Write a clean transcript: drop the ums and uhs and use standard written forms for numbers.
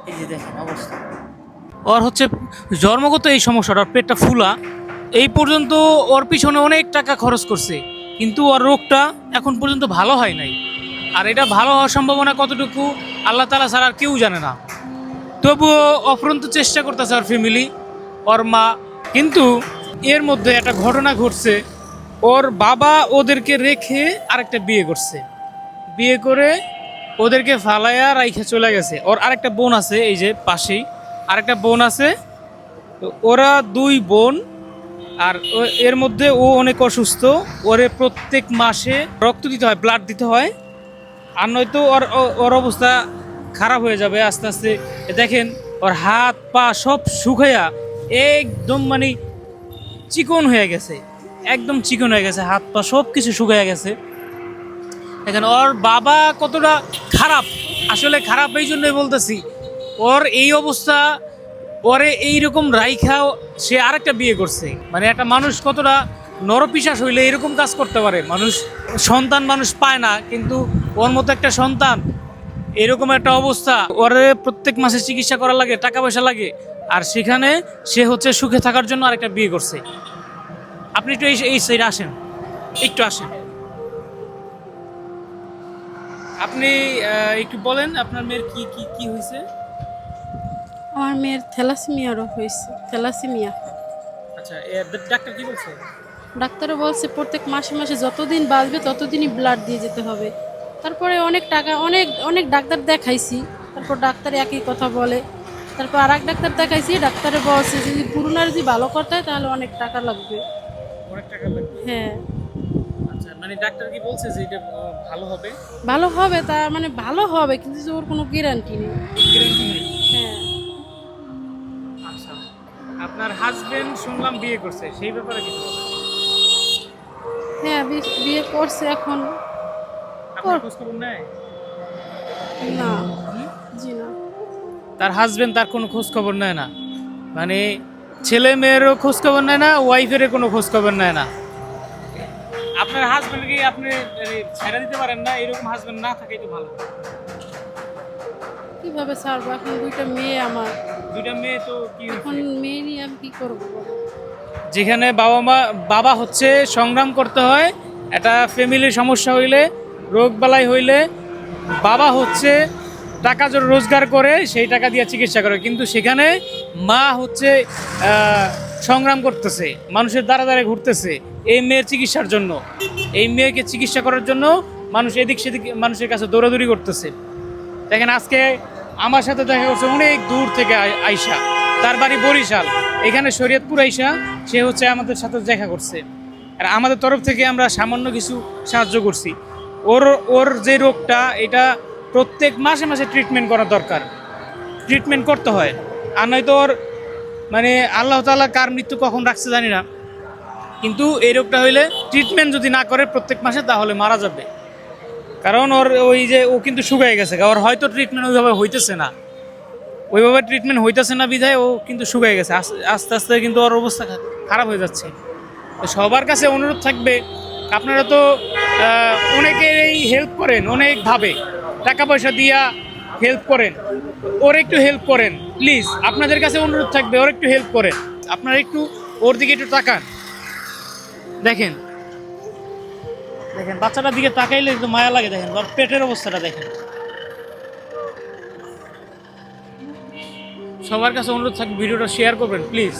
এই যে দেখেন অবস্থা। ওর হচ্ছে জন্মগত এই সমস্যাটা, ওর পেটটা ফুলা। এই পর্যন্ত ওর পিছনে অনেক টাকা খরচ করছে, কিন্তু ওর রোগটা এখন পর্যন্ত ভালো হয় নাই। আর এটা ভালো হওয়ার সম্ভাবনা কতটুকু আল্লাহ তাআলা ছাড়া আর কেউ জানে না। তবুও অফুরন্ত চেষ্টা করতেছে ওর ফ্যামিলি, ওর মা। কিন্তু এর মধ্যে একটা ঘটনা ঘটছে। ওর বাবা ওদেরকে রেখে আরেকটা বিয়ে করছে। বিয়ে করে ওদেরকে ফালাইয়া রাইখা চলে গেছে। ওর আরেকটা বোন আছে, এই যে পাশেই আরেকটা বোন আছে। তো ওরা দুই বোন। আর এর মধ্যে ও অনেক অসুস্থ। ওরে প্রত্যেক মাসে রক্ত দিতে হয়, ব্লাড দিতে হয়। আর নয়তো ওর ওর অবস্থা খারাপ হয়ে যাবে আস্তে আস্তে। দেখেন ওর হাত পা সব শুকাইয়া একদম মানে চিকন হয়ে গেছে। একদম চিকন হয়ে গেছে, হাত পা সব কিছু শুকাইয়া গেছে। দেখেন ওর বাবা কতটা খারাপ। আসলে খারাপ এই জন্যই বলতেছি, ওর এই অবস্থা, ওরে এইরকম রাইখাও সে আরেকটা বিয়ে করছে। মানে একটা মানুষ কতটা নরপিশাচ হইলে এরকম কাজ করতে পারে। মানুষ সন্তান মানুষ পায় না, কিন্তু ওর মতো একটা সন্তান, এরকম একটা অবস্থা। ওরে প্রত্যেক মাসে চিকিৎসা করা লাগে, টাকা পয়সা লাগে। আর সেখানে সে হচ্ছে সুখে থাকার জন্য আরেকটা বিয়ে করছে। আপনি একটু এই সাইডে আসেন, একটু আসেন। আপনি একটু বলেন আপনার মেয়ের কি কি কি হয়েছে। আমার মেয়ের থ্যালাসেমিয়া রোগ হয়েছে, থ্যালাসেমিয়া। আচ্ছা, ডাক্তার কি বলছে? ডাক্তারও বলছে প্রত্যেক মাসে মাসে যতদিন বাঁচবে ততদিনই ব্লাড দিয়ে যেতে হবে। তারপরে অনেক টাকা, অনেক অনেক ডাক্তার দেখাইছি, তারপর ডাক্তার একই কথা বলে। তারপর আর এক ডাক্তার দেখাইছি, ডাক্তারে বলছে যদি পুরোনো যদি ভালো করতে হয় তাহলে অনেক টাকা লাগবে। অনেক টাকা লাগবে। হ্যাঁ, আচ্ছা, মানে ডাক্তার কি বলছে যে এটা ভালো হবে? ভালো হবে, তা মানে ভালো হবে, কিন্তু যে ওর কোনো গ্যারান্টি নেই। গ্যারান্টি নেই। হ্যাঁ। আচ্ছা, আপনার হাজবেন্ড শুনলাম বিয়ে করছে, সেই ব্যাপারে কিছু বলেন। হ্যাঁ, বিয়ে করছে এখন। আপনার খোঁজ খবর নেয়? না, জি না। তার হাজবেন্ড তার কোনো খোঁজ খবর নেয় না? মানে ছেলে মেয়েরও খোঁজ খবর নেয় না, ওয়াইফেরও কোনো খোঁজ খবর নেয় না? আপনার হাজবেন্ড কি আপনি ছেড়ে দিতে পারেন না? এরকম হাজবেন্ড না থাকাই তো ভালো। কিভাবে ছাড়বো, এখন দুইটা মেয়ে আমার। দুইটা মেয়ে তো কি এখন হয়েছে? মেয়ে নিয়ে আমি কি করবো বলো? যেখানে বাবা হচ্ছে সংগ্রাম করতে হয়, একটা ফ্যামিলির সমস্যা হইলে, রোগ বালাই হইলে বাবা হচ্ছে টাকা রোজগার করে সেই টাকা দিয়ে চিকিৎসা করে। কিন্তু সেখানে মা হচ্ছে সংগ্রাম করতেছে, মানুষের দ্বারা দ্বারে ঘুরতেছে এই মেয়ের চিকিৎসার জন্য। এই মেয়েকে চিকিৎসা করার জন্য মানুষ এদিক সেদিক মানুষের কাছে দৌড়াদৌড়ি করতেছে। দেখেন আজকে আমার সাথে দেখা করছে অনেক দূর থেকে আইসা, তার বাড়ি বরিশাল, এখানে শরীয়তপুর আইসা সে হচ্ছে আমাদের সাথে দেখা করছে। আর আমাদের তরফ থেকে আমরা সামান্য কিছু সাহায্য করছি। ওর ওর যে রোগটা, এটা প্রত্যেক মাসে মাসে ট্রিটমেন্ট করা দরকার, ট্রিটমেন্ট করতে হয়। আর নয়তো ওর মানে আল্লাহ তাআলা কার মৃত্যু কখন রাখছে জানি না, কিন্তু এই রোগটা হইলে ট্রিটমেন্ট যদি না করে প্রত্যেক মাসে, তাহলে মারা যাবে। কারণ ওর ওই যে ও কিন্তু শুকিয়ে গেছে, ওর হয়তো ট্রিটমেন্ট ওইভাবে হইতেছে না, ওইভাবে ট্রিটমেন্ট হইতেছে না বিধায় ও কিন্তু শুকিয়ে গেছে। আস্তে আস্তে কিন্তু ওর অবস্থা খারাপ হয়ে যাচ্ছে। তো সবার কাছে অনুরোধ থাকবে, আপনারা তো অনেকেই হেল্প করেন, অনেকভাবে টাকা পয়সা দিয়া হেল্প করেন, ওর একটু হেল্প করেন প্লিজ। আপনাদের কাছে অনুরোধ থাকবে, ওর একটু হেল্প করেন। আপনারা একটু ওর দিকে একটু তাকান। দেখেন দেখেন বাচ্চাটার দিকে তাকাইলে একটু মায়া লাগে। দেখেন ওর পেটের অবস্থাটা দেখেন। সবার কাছে অনুরোধ থাকবে ভিডিওটা শেয়ার করবেন প্লিজ।